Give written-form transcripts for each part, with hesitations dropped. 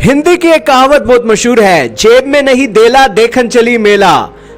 हिंदी की एक कहावत बहुत मशहूर है, जेब में नहीं देला देखन चली मेला।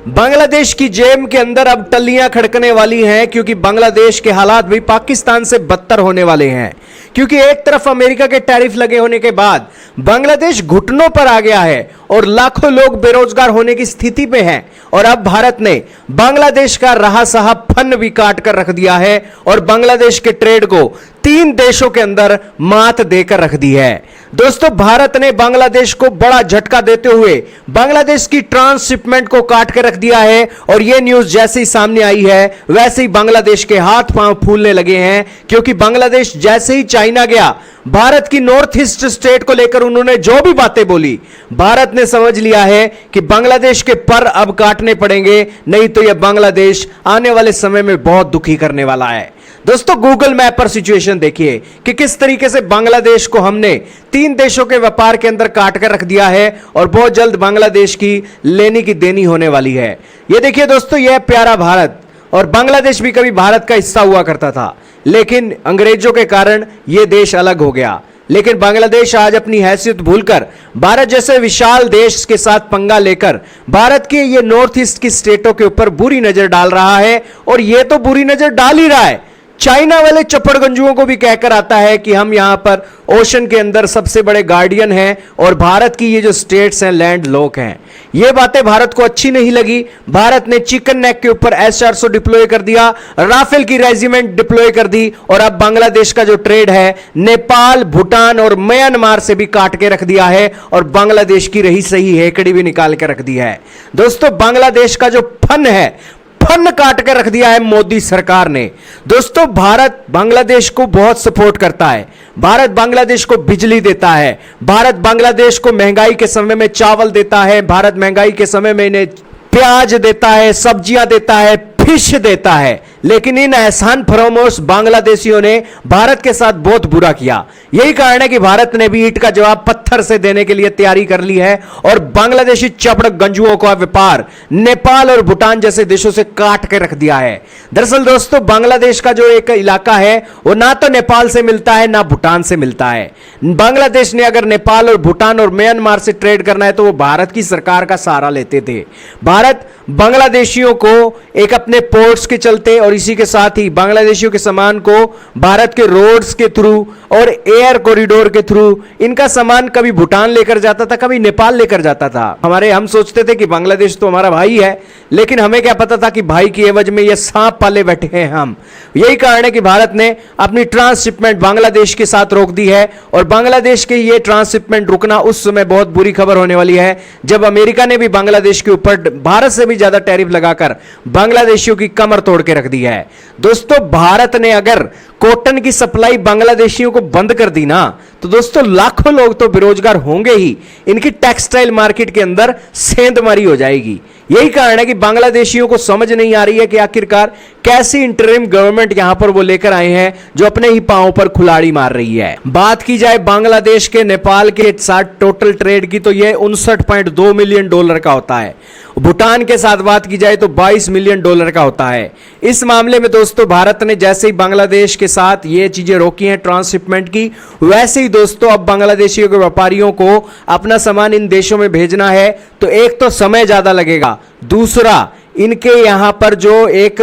बांग्लादेश की जेब के अंदर अब टल्लियां खड़कने वाली हैं, क्योंकि बांग्लादेश के हालात भी पाकिस्तान से बदतर होने वाले हैं। क्योंकि एक तरफ अमेरिका के टैरिफ लगे होने के बाद बांग्लादेश घुटनों पर आ गया है और लाखों लोग बेरोजगार होने की स्थिति पे हैं, और अब भारत ने बांग्लादेश का रहा सहा फन भी काट कर रख दिया है और बांग्लादेश के ट्रेड को 3 देशों के अंदर मात देकर रख दी है। दोस्तों, भारत ने बांग्लादेश को बड़ा झटका देते हुए बांग्लादेश की ट्रांसशिपमेंट को काट कर रख दिया है, और यह न्यूज जैसे ही सामने आई है वैसे ही बांग्लादेश के हाथ पांव फूलने लगे हैं। क्योंकि बांग्लादेश जैसे ही चाइना गया, भारत की नॉर्थ ईस्ट स्टेट को लेकर उन्होंने जो भी बातें बोली, भारत ने समझ लिया है कि बांग्लादेश के पर अब काटने पड़ेंगे, नहीं तो यह बांग्लादेश आने वाले समय में बहुत दुखी करने वाला है। दोस्तों, गूगल मैप पर सिचुएशन देखिए कि किस तरीके से बांग्लादेश को हमने 3 देशों के व्यापार के अंदर काट कर रख दिया है, और बहुत जल्द बांग्लादेश की लेनी की देनी होने वाली है। यह देखिए दोस्तों, यह प्यारा भारत, और बांग्लादेश भी कभी भारत का हिस्सा हुआ करता था, लेकिन अंग्रेजों के कारण यह देश अलग हो गया। लेकिन बांग्लादेश आज अपनी हैसियत भूलकर भारत जैसे विशाल देश के साथ पंगा लेकर भारत के ये नॉर्थ ईस्ट की स्टेटों के ऊपर बुरी नजर डाल रहा है, और ये तो बुरी नजर डाल ही रहा है, चाइना वाले चप्पड़गंजुओं को भी कहकर आता है कि हम यहां पर ओशन के अंदर सबसे बड़े गार्डियन हैं, और भारत की ये जो स्टेट्स हैं लैंड लॉक हैं। ये बातें भारत को अच्छी नहीं लगी। भारत ने चिकन नेक के ऊपर S-400 डिप्लॉय कर दिया, राफेल की रेजिमेंट डिप्लॉय कर दी, और अब बांग्लादेश का जो ट्रेड है नेपाल, भूटान और म्यांमार से भी काट के रख दिया है, और बांग्लादेश की रही सही हेकड़ी भी निकाल के रख दी है। दोस्तों, बांग्लादेश का जो फन है, फन काट कर रख दिया है मोदी सरकार ने। दोस्तों, भारत बांग्लादेश को बहुत सपोर्ट करता है, भारत बांग्लादेश को बिजली देता है, भारत बांग्लादेश को महंगाई के समय में चावल देता है, भारत महंगाई के समय में इन्हें प्याज देता है, सब्जियां देता है, फिश देता है। लेकिन इन एहसान फरामोश बांग्लादेशियों ने भारत के साथ बहुत बुरा किया। यही कारण है कि भारत ने भी ईंट का जवाब पत्थर से देने के लिए तैयारी कर ली है, और बांग्लादेशी चपड़गंजुओं का व्यापार नेपाल और भूटान जैसे देशों से काट के रख दिया है। दरअसल दोस्तों, बांग्लादेश का जो एक इलाका है वो ना तो नेपाल से मिलता है ना भूटान से मिलता है। बांग्लादेश ने अगर नेपाल और भूटान और म्यांमार से ट्रेड करना है तो वो भारत की सरकार का सहारा लेते थे। भारत बांग्लादेशियों को एक अपने पोर्ट्स के चलते और इसी के साथ ही बांग्लादेशियों के सामान को भारत के रोड्स के थ्रू और एयर कॉरिडोर के थ्रू इनका सामान कभी भूटान लेकर जाता था, कभी नेपाल लेकर जाता था। हम सोचते थे कि बांग्लादेश तो हमारा भाई है, लेकिन हमें क्या पता था कि भाई की एवज में ये सांप पाले बैठे हैं हम। यही कारण है कि भारत ने अपनी ट्रांसशिपमेंट बांग्लादेश के साथ रोक दी है, और बांग्लादेश के ये ट्रांसशिपमेंट रुकना उस समय बहुत बुरी खबर होने वाली है, जब अमेरिका ने भी बांग्लादेश के ऊपर भारत से भी ज्यादा टैरिफ लगाकर बांग्लादेशियों की कमर तोड़ के रख दी है। दोस्तों, भारत ने अगर कॉटन की सप्लाई बांग्लादेशियों को बंद कर दी ना, तो दोस्तों लाखों लोग तो बेरोजगार होंगे ही, इनकी टेक्सटाइल मार्केट के अंदर सेंधमारी हो जाएगी। यही कारण है कि बांग्लादेशियों को समझ नहीं आ रही है कि आखिरकार कैसी इंटरिम गवर्नमेंट यहां पर वो लेकर आए हैं जो अपने ही पांव पर कुल्हाड़ी मार रही है। बात की जाए बांग्लादेश के नेपाल के साथ टोटल ट्रेड की, तो यह $59.2 मिलियन का होता है। भूटान के साथ बात की जाए तो $22 मिलियन का होता है। इस मामले में दोस्तों, भारत ने जैसे ही बांग्लादेश के साथ ये चीजें रोकी हैं ट्रांसशिपमेंट की, वैसे ही दोस्तों अब बांग्लादेशियों के व्यापारियों को अपना सामान इन देशों में भेजना है तो एक तो समय ज्यादा लगेगा, दूसरा इनके यहां पर जो एक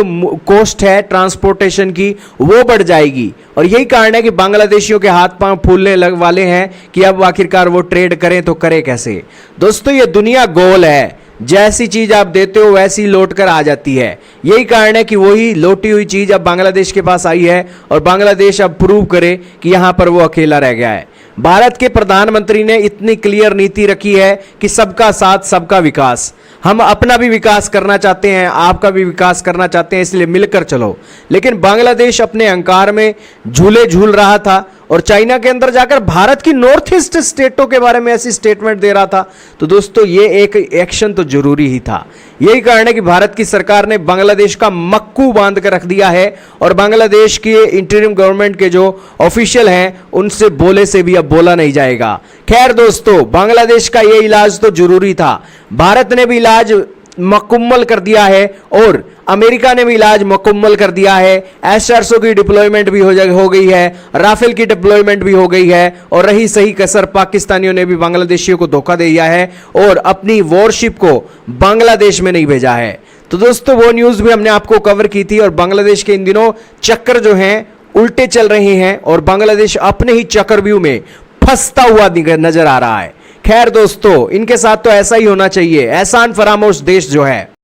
कॉस्ट है ट्रांसपोर्टेशन की वो बढ़ जाएगी। और यही कारण है कि बांग्लादेशियों के हाथ पांव फूलने वाले हैं कि अब आखिरकार वो ट्रेड करें तो करें कैसे। दोस्तों, ये दुनिया गोल है, जैसी चीज आप देते हो वैसी लौट कर आ जाती है। यही कारण है कि वही लौटी हुई चीज अब बांग्लादेश के पास आई है, और बांग्लादेश अब प्रूव करे कि यहां पर वो अकेला रह गया है। भारत के प्रधानमंत्री ने इतनी क्लियर नीति रखी है कि सबका साथ सबका विकास। हम अपना भी विकास करना चाहते हैं, आपका भी विकास करना चाहते हैं, इसलिए मिलकर चलो। लेकिन बांग्लादेश अपने अहंकार में झूले झूल रहा था, और चाइना के अंदर जाकर भारत की नॉर्थ ईस्ट स्टेटों के बारे में ऐसी स्टेटमेंट दे रहा था। तो दोस्तों, ये एक एक्शन तो जरूरी ही था। यही कारण है कि भारत की सरकार ने बांग्लादेश का मक्कू बांध कर रख दिया है, और बांग्लादेश की इंटरिम गवर्नमेंट के जो ऑफिशियल हैं उनसे बोले से भी अब बोला नहीं जाएगा। खैर दोस्तों, बांग्लादेश का ये इलाज तो जरूरी था, भारत ने भी इलाज मुकम्मल कर दिया है, और अमेरिका ने भी इलाज मुकम्मल कर दिया है। S-400 की डिप्लॉयमेंट भी हो गई है, राफेल की डिप्लॉयमेंट भी हो गई है और रही सही कसर पाकिस्तानियों ने भी बांग्लादेशियों को धोखा दे दिया है और अपनी वॉरशिप को बांग्लादेश में नहीं भेजा है। तो दोस्तों वो न्यूज भी हमने आपको कवर की थी और बांग्लादेश के इन दिनों चक्कर जो हैं उल्टे चल रहे हैं और बांग्लादेश अपने ही चक्रव्यूह में फंसता हुआ नजर आ रहा है। खैर दोस्तों, इनके साथ तो ऐसा ही होना चाहिए, एहसान फरामोश देश जो है।